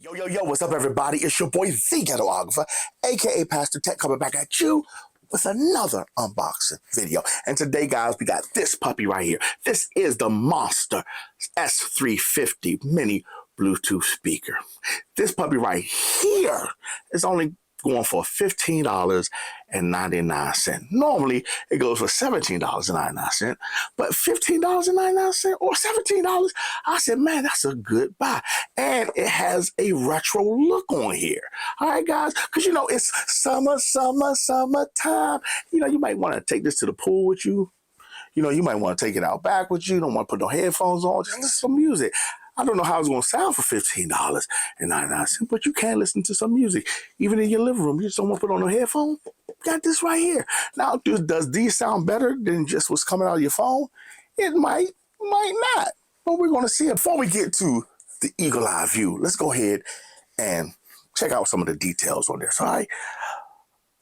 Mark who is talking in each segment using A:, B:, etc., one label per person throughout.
A: Yo, yo, yo, what's up, everybody? It's your boy, the Ghetographer, aka Pastor Tech, coming back at you with another unboxing video. And today, guys, we got this puppy right here. This is the Monster S350 mini Bluetooth speaker. This puppy right here is only going for $15.99. Normally, it goes for $17.99, but $15.99 or $17, I said, man, that's a good buy. And it has a retro look on here. All right, guys, because you know it's summertime. You know, you might want to take this to the pool with you. You know, you might want to take it out back with you. You don't want to put no headphones on. Just listen to some music. I don't know how it's going to sound for $15.99, but you can listen to some music. Even in your living room, you just don't want to put on no headphones. Got this right here. Now, does these sound better than just what's coming out of your phone? It might not. But we're going to see it. Before we get to the eagle eye view, let's go ahead and check out some of the details on this, all right?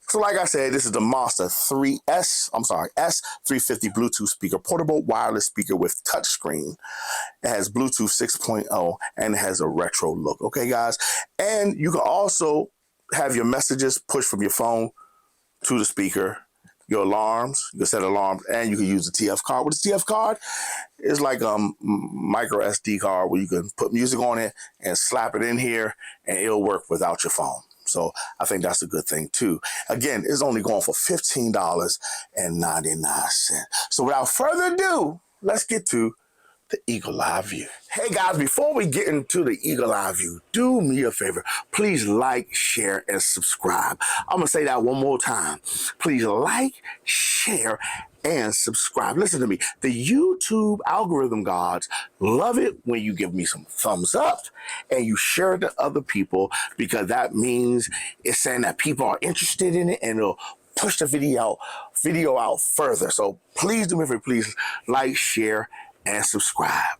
A: So like I said, this is the Monster S350 Bluetooth speaker, portable wireless speaker with touchscreen. It has Bluetooth 6.0 and it has a retro look. Okay, guys? And you can also have your messages pushed from your phone to the speaker, your alarms, you can set alarms, and you can use the TF card. With the TF card, it's like a micro SD card where you can put music on it and slap it in here and it'll work without your phone. So I think that's a good thing too. Again, it's only going for $15.99. So without further ado, let's get to the eagle eye view. Hey guys, before we get into the eagle eye view, do me a favor. Please like, share, and subscribe. I'm going to say that one more time. Please like, share, and subscribe. Listen to me. The YouTube algorithm gods love it when you give me some thumbs up and you share it to other people, because that means it's saying that people are interested in it and it'll push the video out further. So please do me a favor. Please like, share, and subscribe.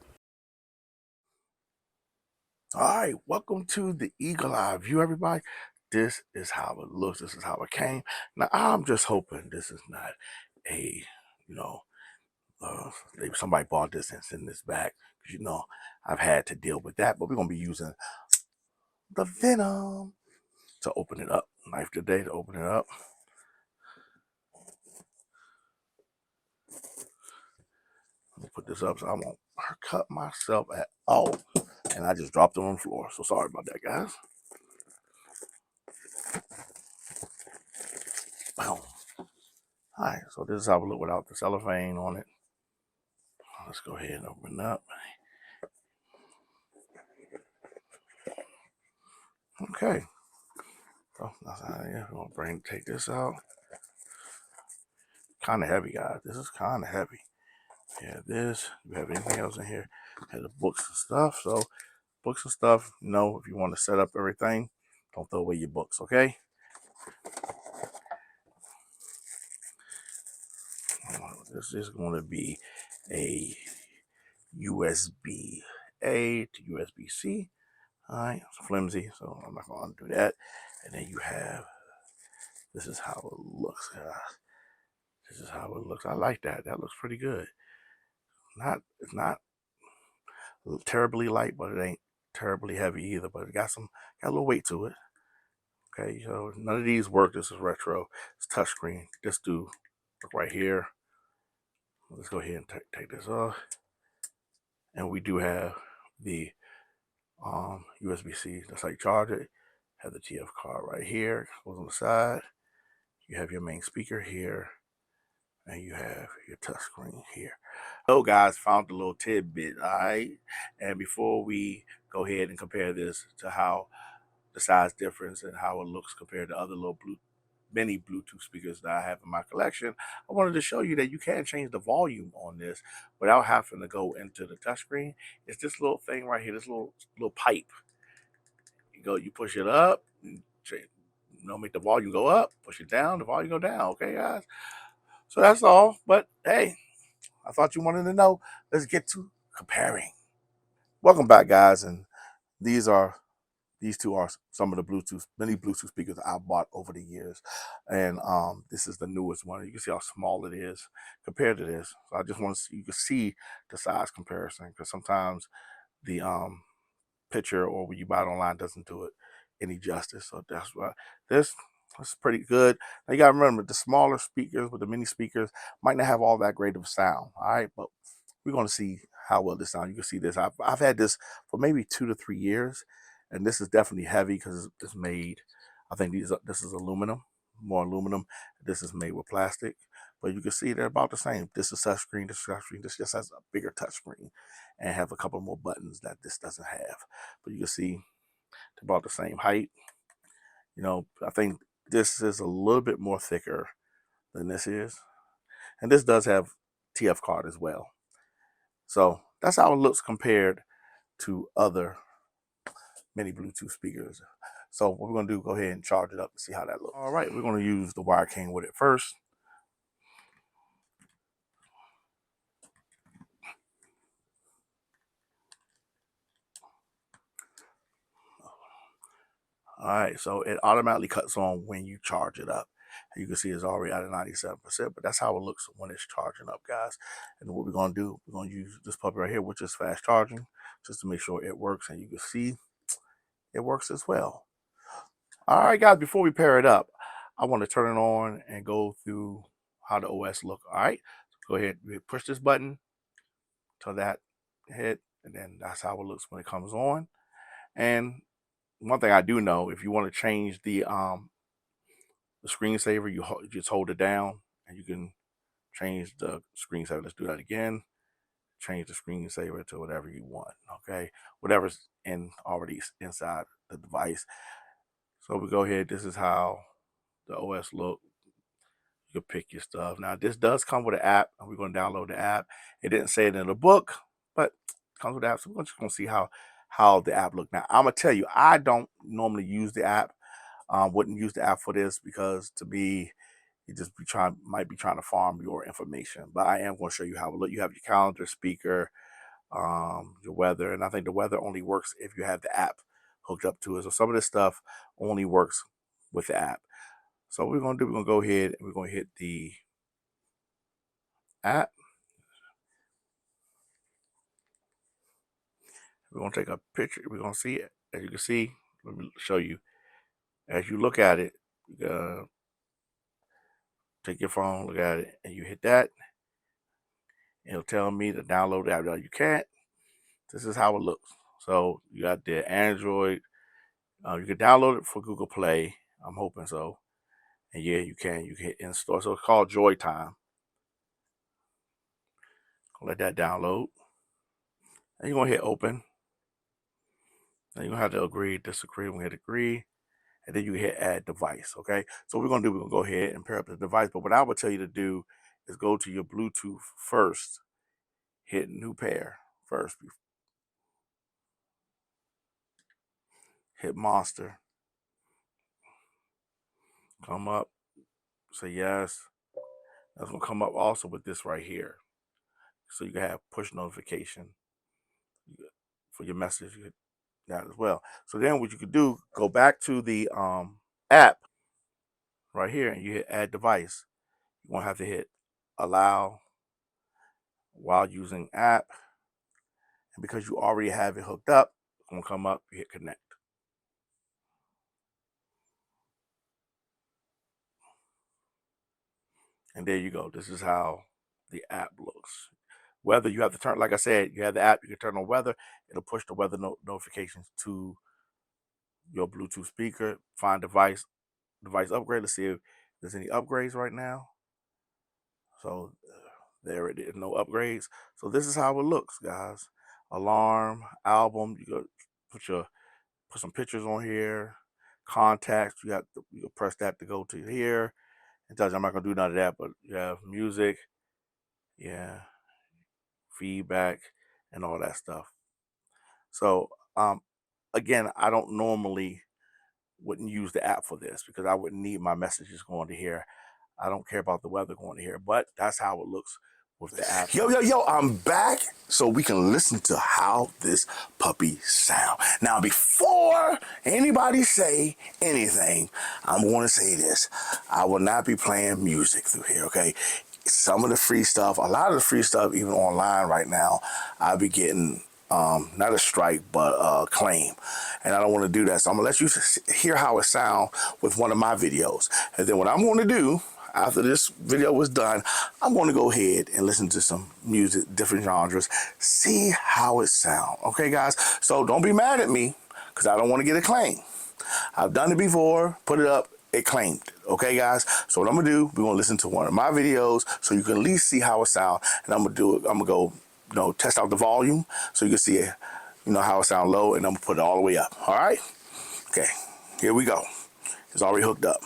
A: All right, welcome to the eagle eye view, everybody. This is how it looks. This is how it came. Now, I'm just hoping this is not a, you know, maybe somebody bought this and sent this back. Because, you know, I've had to deal with that. But we're going to be using the Venom to open it up. Knife today to open it up. Let me put this up so I won't cut myself at all. And I just dropped it on the floor. So sorry about that, guys. Wow. All right, so this is how it look without the cellophane on it. Let's go ahead and open it up. Okay. So that's how we're gonna take this out. Kind of heavy, guys. This is kind of heavy. Yeah, this. You have anything else in here? Have the books and stuff. So books and stuff. You know, if you want to set up everything, don't throw away your books. Okay. This is going to be a USB A to USB C. All right, it's flimsy, so I'm not going to do that. And then you have, this is how it looks, guys. This is how it looks. I like that. That looks pretty good. It's not terribly light, but it ain't terribly heavy either. But it got a little weight to it. Okay, so none of these work. This is retro. It's touchscreen. This do look right here. Let's go ahead and take this off. And we do have the USB-C. That's how you charge it. Have the TF card right here. Goes on the side. You have your main speaker here, and you have your touchscreen here. So guys, found the little tidbit, all right? And before we go ahead and compare this to how the size difference and how it looks compared to other little mini Bluetooth speakers that I have in my collection, I wanted to show you that you can change the volume on this without having to go into the touchscreen. It's this little thing right here, this little pipe. You push it up, make the volume go up, push it down, the volume go down. Okay, guys? So that's all. But hey, I thought you wanted to know. Let's get to comparing. Welcome back, guys. And these two are some of the many Bluetooth speakers I bought over the years. And this is the newest one. You can see how small it is compared to this. So I just want to see, you can see the size comparison, because sometimes the picture or when you buy it online doesn't do it any justice. So that's why this is pretty good. Now you gotta remember the smaller speakers with the mini speakers might not have all that great of sound. All right, but we're gonna see how well this sounds. You can see this. I've had this for maybe 2 to 3 years, and this is definitely heavy because it's made. I think this is aluminum, more aluminum. This is made with plastic, but you can see they're about the same. This is touchscreen. This is touchscreen. This just has a bigger touchscreen and have a couple more buttons that this doesn't have. But you can see they're about the same height. You know, I think this is a little bit more thicker than this is, and this does have TF card as well. So that's how it looks compared to other mini Bluetooth speakers. So what we're gonna do, go ahead and charge it up and see how that looks. All right, we're gonna use the wire king with it first. All right, so it automatically cuts on when you charge it up. You can see it's already at a 97%, but that's how it looks when it's charging up, guys. And what we're gonna do, we're gonna use this puppy right here, which is fast charging, just to make sure it works. And you can see it works as well. All right, guys, before we pair it up, I want to turn it on and go through how the OS look. All right, so go ahead, push this button till that hit, and then that's how it looks when it comes on. And one thing I do know, if you want to change the screensaver, you just hold it down and you can change the screensaver. Let's do that again. Change the screensaver to whatever you want. Okay, whatever's already inside the device. So we go ahead. This is how the OS look. You can pick your stuff. Now this does come with an app, and we're going to download the app. It didn't say it in the book, but it comes with the app. So we're just going to see how the app look. Now I'm gonna tell you, I don't normally use the app. Wouldn't use the app for this because to me, you just might be trying to farm your information. But I am going to show you how it look. You have your calendar, speaker, your weather, and I think the weather only works if you have the app hooked up to it. So some of this stuff only works with the app. So what we're gonna do, we're gonna go ahead and we're gonna hit the app. We're gonna take a picture. We're gonna see it. As you can see, let me show you. As you look at it, you take your phone, look at it, and you hit that. It'll tell me to download the app. Now you can't. This is how it looks. So you got the Android. You can download it for Google Play. I'm hoping so. And yeah, you can. You can hit install. So it's called Joy Time. Let that download. And you're gonna hit open. And you're gonna have to agree, disagree. We're gonna hit agree. And then you hit add device. Okay. So what we're gonna do, we're gonna go ahead and pair up the device. But what I would tell you to do is go to your Bluetooth first. Hit new pair first. Hit monster. Come up. Say yes. That's gonna come up also with this right here. So you can have push notification for your message. You that as well. So then what you could do, go back to the app right here and you hit add device. You're gonna have to hit allow while using app. And because you already have it hooked up, it's gonna come up, you hit connect. And there you go. This is how the app looks. Weather, you have to turn, like I said, you have the app, you can turn on weather. It'll push the weather notifications to your Bluetooth speaker. Find device upgrade. Let's see if there's any upgrades right now. So there it is, no upgrades. So this is how it looks, guys. Alarm, album. You go put some pictures on here. Contacts. You press that to go to here. It tells you I'm not gonna do none of that, but you have music, yeah, feedback, and all that stuff. So again, I don't normally wouldn't use the app for this because I wouldn't need my messages going to here. I don't care about the weather going to here, but that's how it looks with the app. Yo, I'm back so we can listen to how this puppy sound. Now, before anybody say anything, I'm going to say this. I will not be playing music through here, okay? Some of the free stuff, a lot of the free stuff, even online right now, I'll be getting not a strike, but a claim. And I don't want to do that. So I'm going to let you hear how it sounds with one of my videos. And then what I'm going to do after this video was done, I'm going to go ahead and listen to some music, different genres, see how it sounds. Okay, guys? So don't be mad at me because I don't want to get a claim. I've done it before, put it up, it claimed it. Okay, guys? So what I'm going to do, we're going to listen to one of my videos so you can at least see how it sounds. And I'm going to do it. I'm going to go, test out the volume so you can see it, how it sounds low, and I'm going to put it all the way up. All right? Okay, here we go. It's already hooked up.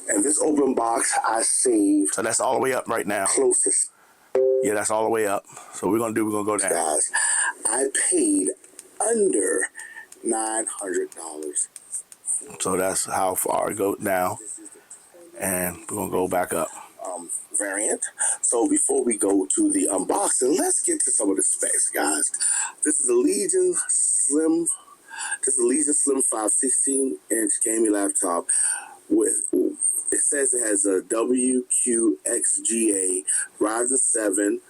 A: And this open box I saved. So that's all the way up right now. Closest. Yeah, that's all the way up. So we're going to go down. Guys, I paid under $900. So that's how far it goes now. And we're going to go back up. Variant. So before we go to the unboxing, let's get to some of the specs, guys. This is a Legion Slim 5 16-inch gaming laptop with, it says it has a WQXGA Ryzen 7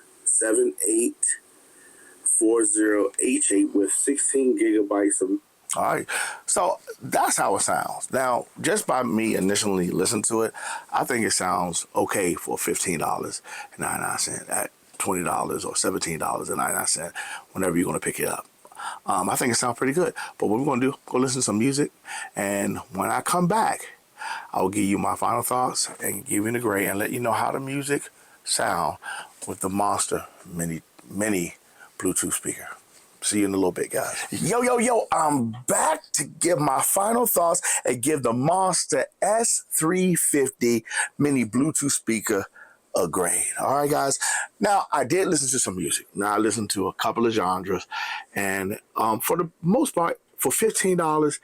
A: 7840H8 with 16 gigabytes of. All right, so that's how it sounds. Now, just by me initially listening to it, I think it sounds okay for $15.99 at $20 or $17.99 whenever you're going to pick it up. I think it sounds pretty good. But what we're going to do, go listen to some music, and when I come back, I'll give you my final thoughts and give you the grade and let you know how the music sound with the Monster Mini Bluetooth speaker. See you in a little bit, guys. Yo, I'm back to give my final thoughts and give the Monster S350 Mini Bluetooth speaker a grade. All right, guys. Now, I did listen to some music. Now, I listened to a couple of genres. And for the most part, for $15,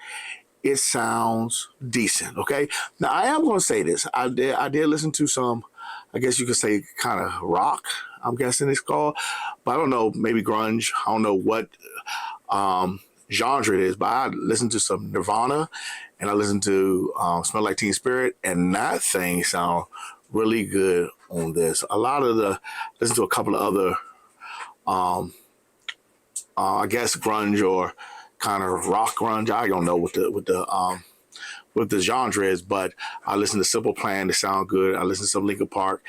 A: it sounds decent, okay? Now, I am going to say this. I did listen to some, I guess you could say, kind of rock, I'm guessing it's called. But I don't know, maybe grunge. I don't know what genre it is. But I listened to some Nirvana, and I listened to Smell Like Teen Spirit, and that thing sound really good on this. Listen to a couple of other, I guess, grunge or kind of rock grunge. I don't know what the genre is, but I listen to Simple Plan, it sound good. I listen to some Linkin Park,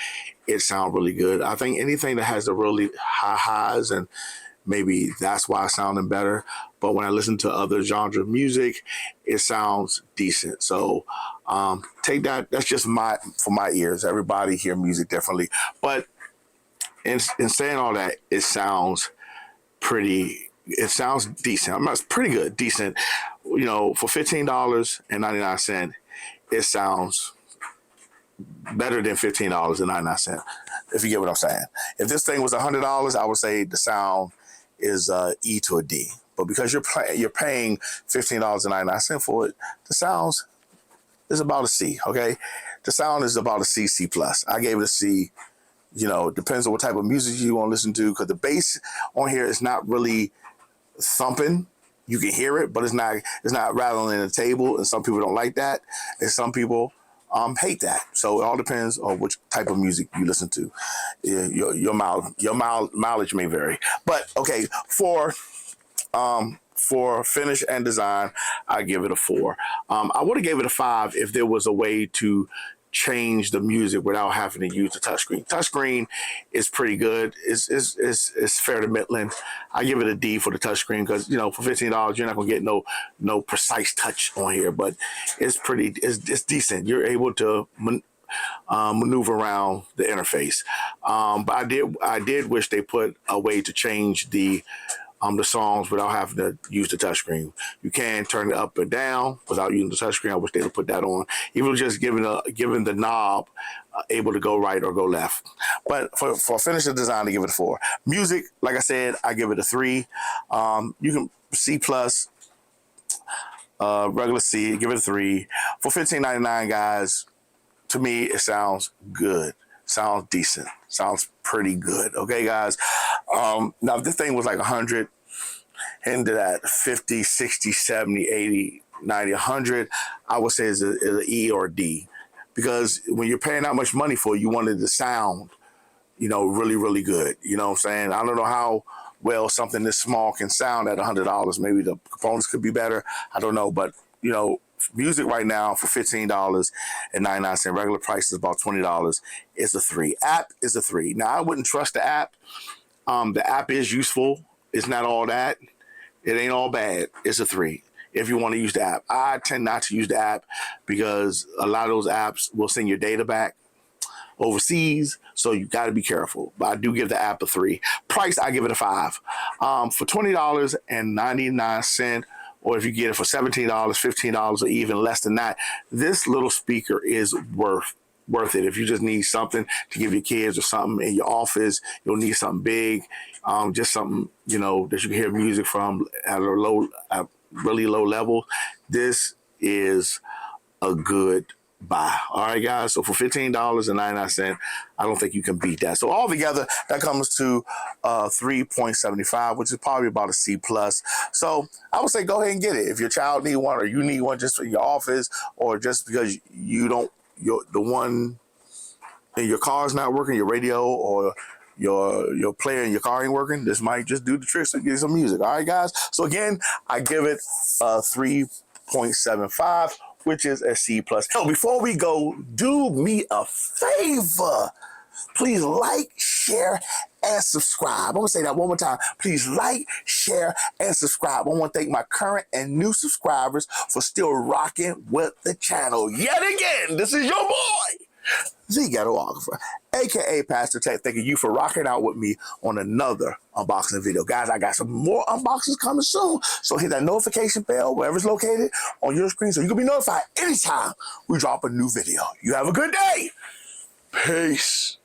A: it sound really good. I think anything that has the really high highs, and maybe that's why it's sounding better. But when I listen to other genre of music, it sounds decent. So take that. That's just for my ears. Everybody hear music differently. But in saying all that, it sounds decent. It's pretty good, decent. For $15.99, it sounds better than $15.99, if you get what I'm saying. If this thing was $100, I would say the sound is E to a D. But because you're paying $15.99 for it, the sounds is about a C, okay? The sound is about a C plus. I gave it a C. Depends on what type of music you want to listen to, because the bass on here is not really thumping. You can hear it, but it's not rattling the table, and some people don't like that, and some people hate that. So it all depends on which type of music you listen to. Your mileage may vary, but okay, for finish and design, I give it a 4. I would have gave it a 5 if there was a way to change the music without having to use the touchscreen. Touchscreen is pretty good. It's fair to middling. I give it a D for the touchscreen because for $15 you're not gonna get no precise touch on here, but it's decent. You're able to maneuver around the interface. But I did wish they put a way to change the songs without having to use the touchscreen. You can turn it up and down without using the touchscreen. I wish they would put that on. Even just giving the knob able to go right or go left. But for finishing design, I give it a 4. Music, like I said, I give it a 3. You can C plus, regular C, give it a 3. For $15.99, guys, to me it sounds good. Sounds decent. Sounds pretty good. Okay, guys. Now, if this thing was like 100, into that 50, 60, 70, 80, 90, 100, I would say is an E or a D. Because when you're paying that much money for it, you wanted the sound, really, really good. You know what I'm saying? I don't know how well something this small can sound at $100. Maybe the components could be better. I don't know. But, music right now for $15.99, regular price is about $20, is a 3. App is a 3. Now, I wouldn't trust the app. The app is useful. It's not all that. It ain't all bad. It's a 3 if you want to use the app. I tend not to use the app because a lot of those apps will send your data back overseas, so you got to be careful. But I do give the app a 3. Price, I give it a 5. For $20.99, or if you get it for $17, $15, or even less than that, this little speaker is worth it. If you just need something to give your kids or something in your office, you'll need something big, just something that you can hear music from at really low level. This is a good buy. All right, guys. So for $15.99, I don't think you can beat that. So altogether, that comes to 3.75, which is probably about a C plus. So I would say go ahead and get it if your child need one, or you need one just for your office, or just because the one in your car is not working, your radio or your player in your car ain't working. This might just do the trick to get some music. All right, guys. So again, I give it 3.75. which is a C plus. So before we go, do me a favor. Please like, share, and subscribe. I'm going to say that one more time. Please like, share, and subscribe. I want to thank my current and new subscribers for still rocking with the channel. Yet again, this is your boy, the Ghetographer, a.k.a. Pastor Tech, thanking you for rocking out with me on another unboxing video. Guys, I got some more unboxings coming soon, so hit that notification bell wherever it's located on your screen so you can be notified anytime we drop a new video. You have a good day. Peace.